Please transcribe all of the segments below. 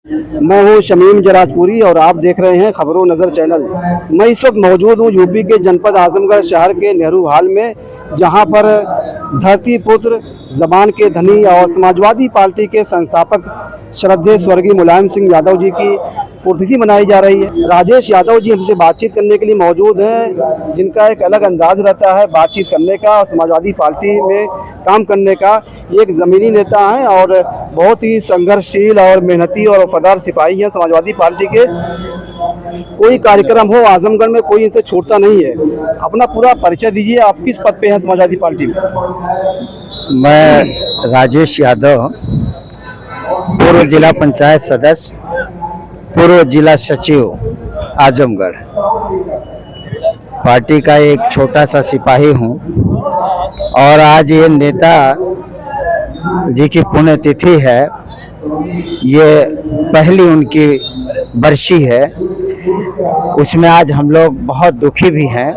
मैं हूं शमीम जराजपुरी और आप देख रहे हैं खबरों नज़र चैनल। मैं इस वक्त मौजूद हूं यूपी के जनपद आजमगढ़ शहर के नेहरू हाल में, जहां पर धरती पुत्र, ज़बान के धनी और समाजवादी पार्टी के संस्थापक श्रद्धेय स्वर्गीय मुलायम सिंह यादव जी की पुण्यतिथि मनाई जा रही है। राजेश यादव जी हमसे बातचीत करने के लिए मौजूद हैं, जिनका एक अलग अंदाज रहता है बातचीत करने का और समाजवादी पार्टी में काम करने का। एक ज़मीनी नेता हैं और बहुत ही संघर्षशील और मेहनती और वफादार सिपाही हैं समाजवादी पार्टी के। कोई कार्यक्रम हो आजमगढ़ में कोई इनसे छूटता नहीं है। अपना पूरा परिचय दीजिए, आप किस पद पे हैं समाजवादी पार्टी में? मैं राजेश यादव, पूर्व जिला पंचायत सदस्य, पूर्व जिला सचिव आजमगढ़, पार्टी का एक छोटा सा सिपाही हूं। और आज ये नेता जी की पुण्यतिथि है, ये पहली उनकी बरसी है। उसमें आज हम लोग बहुत दुखी भी हैं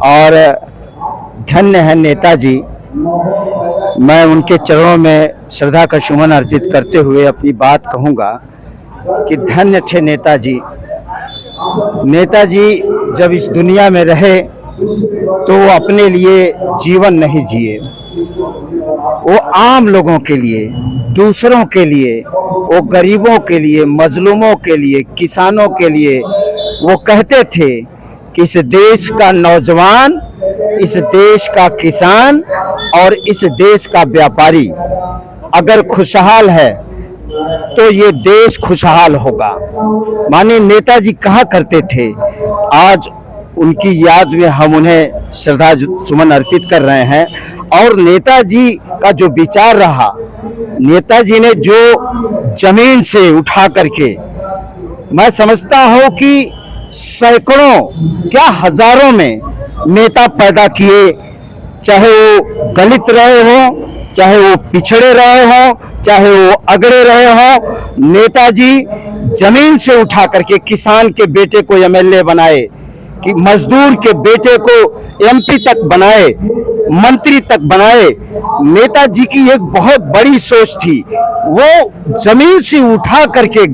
और धन्य है नेताजी। मैं उनके चरणों में श्रद्धा का सुमन अर्पित करते हुए अपनी बात कहूँगा कि धन्य थे नेताजी। नेताजी जब इस दुनिया में रहे तो वो अपने लिए जीवन नहीं जिए, वो आम लोगों के लिए, दूसरों के लिए, वो गरीबों के लिए, मजलूमों के लिए, किसानों के लिए वो कहते थे कि इस देश का नौजवान, इस देश का किसान और इस देश का व्यापारी अगर खुशहाल है तो ये देश खुशहाल होगा। माननीय नेताजी कहा करते थे। आज उनकी याद में हम उन्हें श्रद्धा सुमन अर्पित कर रहे हैं। और नेताजी का जो विचार रहा, नेताजी ने जो जमीन से उठा करके, मैं समझता हूं कि सैकड़ों क्या हजारों में नेता पैदा किए, चाहे वो दलित रहे हो, चाहे वो पिछड़े रहे हो, चाहे वो अगड़े रहे हो। नेताजी जमीन से उठा करके किसान के बेटे को एमएलए बनाए, कि मजदूर के बेटे को एमपी तक बनाए, मंत्री तक बनाए। नेताजी की एक बहुत बड़ी सोच थी, वो जमीन से उठा करके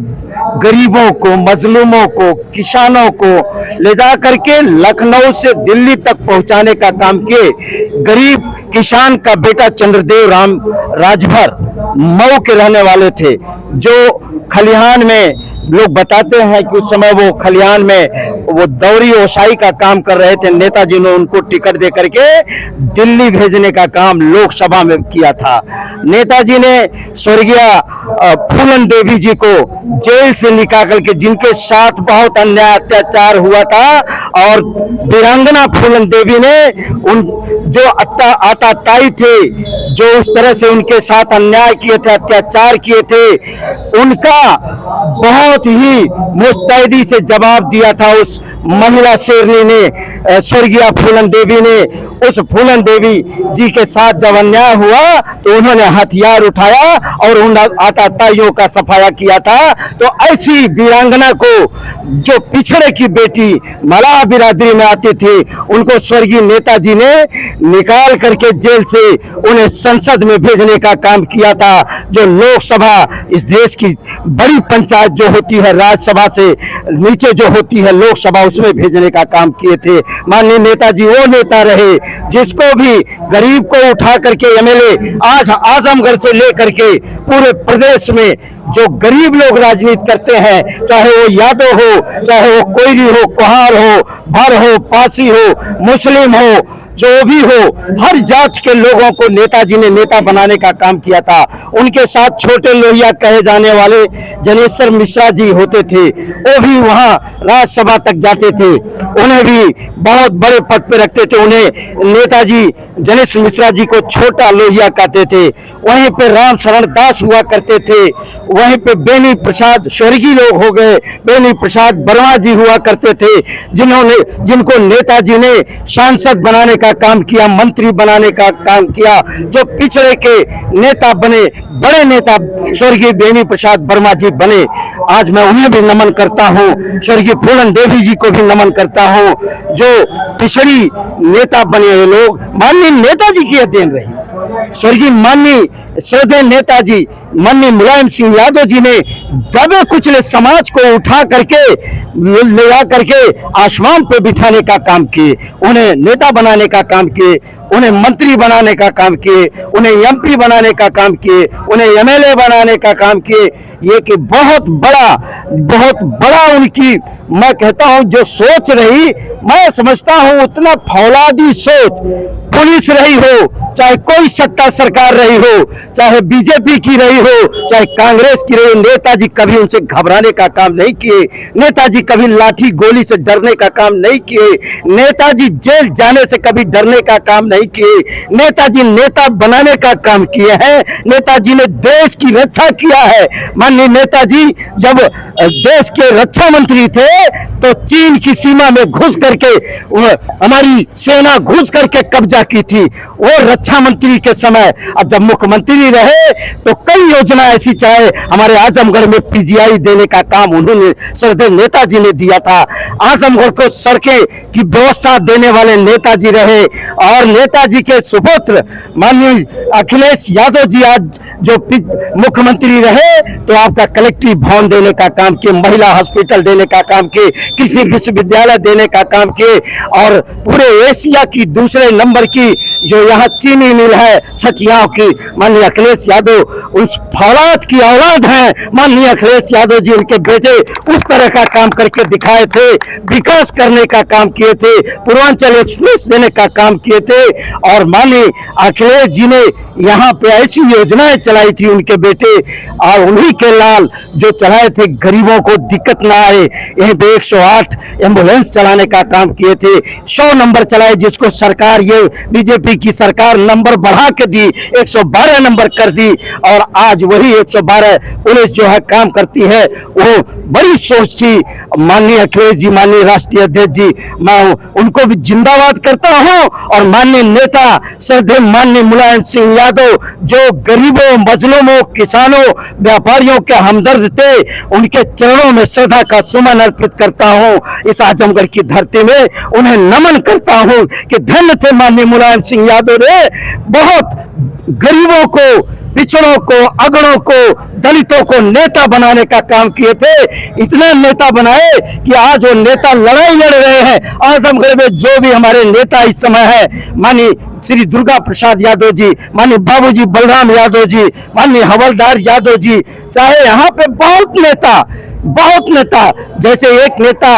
गरीबों को, मजलूमों को, किसानों को ले जा करके लखनऊ से दिल्ली तक पहुंचाने का काम किए। गरीब किसान का बेटा चंद्रदेव राम राजभर मऊ के रहने वाले थे, जो खलिहान में लोग बताते हैं कि उस समय वो खलिहान में वो दौरी ओसाई का काम कर रहे थे। नेताजी ने उनको टिकट दे करके दिल्ली भेजने का काम लोकसभा में किया था। नेताजी ने स्वर्गीय फूलन देवी जी को जेल से निकाल करके, जिनके साथ बहुत अन्याय अत्याचार हुआ था, और वीरांगना फूलन देवी ने उन जो आताताई थे, जो उस तरह से उनके साथ अन्याय किए थे, अत्याचार किए थे, उनका बहुत ही मुस्तैदी से जवाब दिया था उस महिला शेरनी ने, स्वर्गीय फूलन देवी ने। उस फूलन देवी जी के साथ जब अन्याय हुआ तो उन्होंने हथियार उठाया और उन आताताइयों का सफाया किया था। तो ऐसी वीरांगना को, जो पिछड़े की बेटी मलाह बिरादरी में आती थी, उनको स्वर्गीय नेताजी ने निकाल करके जेल से उन्हें संसद में भेजने का काम किया था। जो लोकसभा, इस देश की बड़ी पंचायत जो होती है, राज्यसभा से नीचे जो होती है लोकसभा, उसमें भेजने का काम किए थे। माननीय नेताजी वो नेता रहे जिसको भी गरीब को उठा करके एमएलए, आज आजमगढ़ से लेकर के पूरे प्रदेश में जो गरीब लोग राजनीति करते हैं, चाहे वो यादव हो, चाहे वो कोयरी हो, कुहार हो, भर हो, पासी हो, मुस्लिम हो, जो भी हो, हर जात के लोगों को नेताजी ने नेता बनाने का काम किया था। उनके साथ छोटे लोहिया कहे जाने वाले जनेश्वर मिश्रा जी होते थे, वो भी वहां राज्यसभा तक जाते थे, उन्हें भी बहुत बड़े पद पे रखते थे। उन्हें नेताजी जनेश्वर मिश्रा जी को छोटा लोहिया कहते थे। वहीं पे राम शरण दास हुआ करते थे, वहीं पे बेनी प्रसाद, स्वर्गीय लोग हो गए, बेनी प्रसाद वर्मा जी हुआ करते थे, जिनको नेताजी ने सांसद बनाने का का काम किया, मंत्री बनाने का काम किया, जो पिछड़े के नेता बने, बड़े नेता स्वर्गीय बेनी प्रसाद वर्मा जी बने। आज मैं उन्हें भी नमन करता हूं, स्वर्गीय पूरन देवी जी को भी नमन करता हूं, जो पिछड़ी नेता बने हुए लोग माननीय नेताजी की देन रही। स्वर्गीय माननीय श्रद्धेय नेताजी माननीय मुलायम सिंह यादव जी ने दबे कुचले समाज को उठा करके ले जा करके आसमान पे बिठाने का काम किए, उन्हें नेता बनाने का काम किए, उन्हें मंत्री बनाने का काम किए, उन्हें एमपी बनाने का काम किए, उन्हें एमएलए बनाने का काम किए। ये कि बहुत बड़ा उनकी, मैं कहता हूं जो सोच रही, मैं समझता हूं उतना फौलादी सोच, पुलिस रही हो, चाहे कोई सत्ता सरकार रही हो, चाहे बीजेपी की रही हो, चाहे कांग्रेस की रही हो, नेताजी कभी उनसे घबराने का काम नहीं किए, नेताजी कभी लाठी गोली से डरने का काम नहीं किए, नेताजी जेल जाने से कभी डरने का काम नहीं किए, नेताजी नेता बनाने का काम किए हैं, नेताजी ने देश की रक्षा किया है। माननीय नेताजी जब देश के रक्षा मंत्री थे तो चीन की सीमा में घुस करके हमारी सेना घुस करके कब्जा की थी, वो रक्षा मंत्री के समय। अब जब मुख्यमंत्री रहे तो कई योजना ऐसी, चाहे हमारे आजमगढ़ में पीजीआई देने का काम उन्होंने, श्रद्धेय नेताजी ने दिया था, आजमगढ़ को सड़कें की व्यवस्था देने वाले नेताजी रहे। और नेताजी के सुपुत्र माननीय अखिलेश यादव जी आज जो मुख्यमंत्री रहे तो आपका कलेक्ट्रेट भवन देने का काम किए, महिला हॉस्पिटल देने का काम किए, कृषि विश्वविद्यालय देने का काम किए, और पूरे एशिया की दूसरे नंबर की जो यहाँ चीनी मिल है छठियाओं की, माननीय अखिलेश यादव उस फौलाद की औलाद हैं। माननीय अखिलेश यादव जी उनके बेटे उस तरह का काम करके दिखाए थे, विकास करने का काम किए थे, पूर्वांचल एक्सप्रेस देने का काम किए थे। और माननीय अखिलेश जी ने यहाँ पे ऐसी योजनाएं चलाई थी उनके बेटे, और उन्हीं के लाल जो चलाए थे, गरीबों को दिक्कत ना आए, यहीं पे 108 एम्बुलेंस चलाने का काम किए थे, 100 नंबर चलाए, जिसको सरकार, ये बीजेपी की सरकार नंबर बढ़ा के दी, 112 नंबर कर दी, और आज वही 112 पुलिस जो है काम करती है। वो बड़ी सोच थी माननीय अखिलेश जी, माननीय राष्ट्रीय अध्यक्ष जी, मैं उनको भी जिंदाबाद करता हूं। और माननीय नेता श्रद्धेय माननीय मुलायम सिंह यादव जो गरीबों, मजलूमों, किसानों, व्यापारियों के हमदर्द थे, उनके चरणों में श्रद्धा का सुमन अर्पित करता हूं। इस आजमगढ़ की धरती में उन्हें नमन करता हूं कि धन्य थे माननीय मुलायम सिंह यादव ने, बहुत गरीबों को, पिछड़ों को, अगड़ों को, दलितों को नेता बनाने का काम किए थे। इतने नेता बनाए कि आज वो नेता लड़ाई लड़ रहे हैं। आजमगढ़ में जो भी हमारे नेता इस समय है, माननीय श्री दुर्गा प्रसाद यादव जी, माननीय बाबूजी बलराम यादव जी, माननीय हवलदार यादव जी, चाहे यहाँ पे बहुत नेता, जैसे एक नेता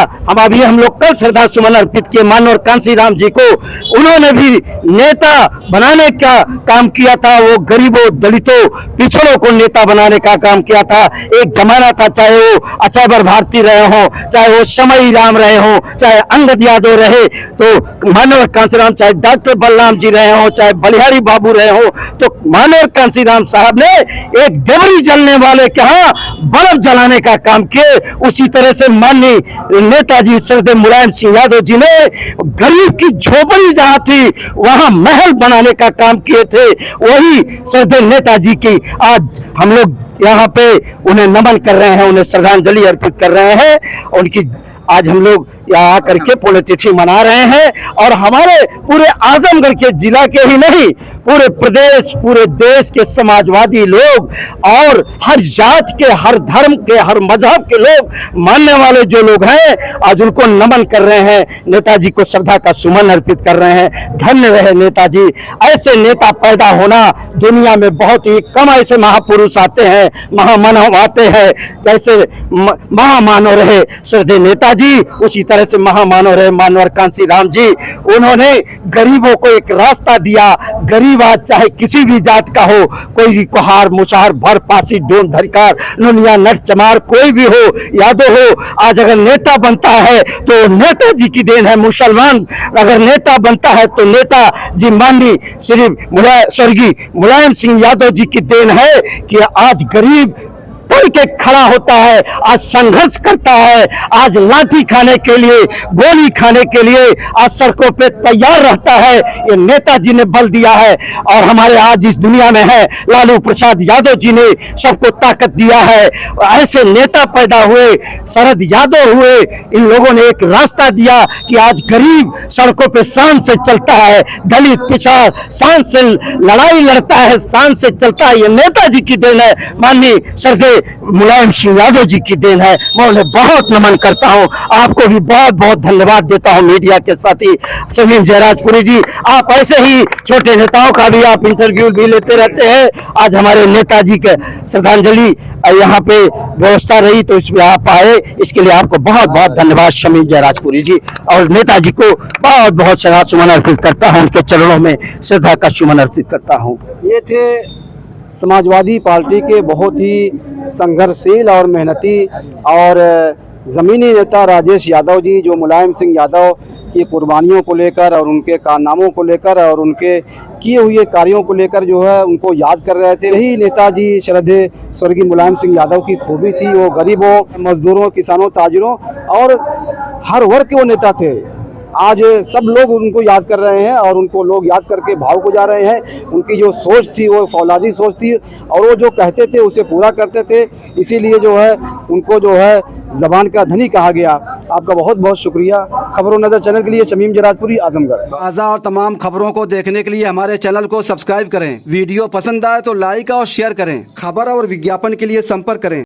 हम लोग कल श्रद्धा सुमन अर्पित किए मानवर कांसी राम जी को, उन्होंने भी नेता बनाने का काम किया था। वो गरीबों, दलितों, पिछड़ों को नेता बनाने का काम किया था। एक जमाना था, चाहे वो अचैबर भारती रहे हो, चाहे वो शमई राम रहे हो, चाहे अंगद यादव रहे, तो मानवर कांसी राम, चाहे डॉक्टर बलराम जी रहे हो, चाहे बलिहारी बाबू रहे हो, तो मानवर कांसी राम साहब ने एक देवरी जलने वाले के यहाँ बल्ब जलाने का काम किए। उसी तरह से माननीय नेताजी श्रद्धेय मुलायम सिंह यादव जी ने गरीब की झोपड़ी जहां थी वहां महल बनाने का काम किए थे। वही श्रद्धेय नेताजी की आज हम लोग यहाँ पे उन्हें नमन कर रहे हैं, उन्हें श्रद्धांजलि अर्पित कर रहे हैं। उनकी आज हम लोग यहाँ आकर के पुण्यतिथि मना रहे हैं। और हमारे पूरे आजमगढ़ के जिला के ही नहीं, पूरे प्रदेश, पूरे देश के समाजवादी लोग और हर जात के, हर धर्म के, हर मजहब के लोग मानने वाले जो लोग हैं, आज उनको नमन कर रहे हैं, नेताजी को श्रद्धा का सुमन अर्पित कर रहे हैं। धन्य रहे नेताजी। ऐसे नेता पैदा होना, दुनिया में बहुत ही कम ऐसे महापुरुष आते हैं, महामानव आते हैं। जैसे महामानव रहे श्रद्धेय नेताजी, उसी तरह से महामानव रहे मानवर कांसी राम जी। उन्होंने गरीबों को एक रास्ता दिया। गरीब आज चाहे किसी भी जात का हो, कोई कुहार, मुसार, भर, पासी, डोम, धरिकार, नुनिया, नट, चमार, कोई भी हो, यादव हो, आज अगर नेता बनता है तो नेताजी की देन है। मुसलमान अगर नेता बनता है तो नेताजी माननीय श्री स्वर्गीय मुलायम सिंह यादव जी की देन है कि आज गरीब तोड़ के खड़ा होता है, आज संघर्ष करता है, आज लाठी खाने के लिए, गोली खाने के लिए आज सड़कों पे तैयार रहता है। ये नेताजी ने बल दिया है और हमारे आज इस दुनिया में है लालू प्रसाद यादव जी ने सबको ताकत दिया है। ऐसे नेता पैदा हुए, शरद यादव हुए, इन लोगों ने एक रास्ता दिया कि आज गरीब सड़कों पे शान से चलता है, दलित पिछड़ा शान से लड़ाई लड़ता है, शान से चलता है। ये नेताजी की देन है, माननीय स्वर्गीय मुलायम सिंह यादव जी की देन है। मैं उन्हें बहुत नमन करता हूं, आपको भी बहुत बहुत धन्यवाद देता हूं। मीडिया के साथी शमीम जयराजपुरी जी, आप ऐसे ही छोटे नेताओं का भी आप इंटरव्यू भी लेते रहते हैं। आज हमारे नेताजी के श्रद्धांजलि यहाँ पे व्यवस्था रही तो इसमें आप आए, इसके लिए आपको बहुत बहुत धन्यवाद शमीम जयराजपुरी जी। और नेताजी को बहुत बहुत श्रद्धा सुमन अर्पित करता हूँ, उनके चरणों में श्रद्धा का सुमन अर्पित करता हूँ। ये थे समाजवादी पार्टी के बहुत ही संघर्षशील और मेहनती और ज़मीनी नेता राजेश यादव जी, जो मुलायम सिंह यादव की कुर्बानियों को लेकर और उनके कारनामों को लेकर और उनके किए हुए कार्यों को लेकर जो है उनको याद कर रहे थे। यही नेताजी श्रद्धेय स्वर्गीय मुलायम सिंह यादव की खूबी थी। वो गरीबों, मजदूरों, किसानों, ताजिरों और हर वर्ग के वो नेता थे। आज सब लोग उनको याद कर रहे हैं और उनको लोग याद करके भावुक हो जा रहे हैं। उनकी जो सोच थी वो फौलादी सोच थी और वो जो कहते थे उसे पूरा करते थे, इसीलिए जो है उनको जो है ज़बान का धनी कहा गया। आपका बहुत बहुत शुक्रिया। खबरों नज़र चैनल के लिए शमीम जयराजपुरी, आजमगढ़। ताज़ा और तमाम खबरों को देखने के लिए हमारे चैनल को सब्सक्राइब करें। वीडियो पसंद आए तो लाइक और शेयर करें। खबर और विज्ञापन के लिए संपर्क करें।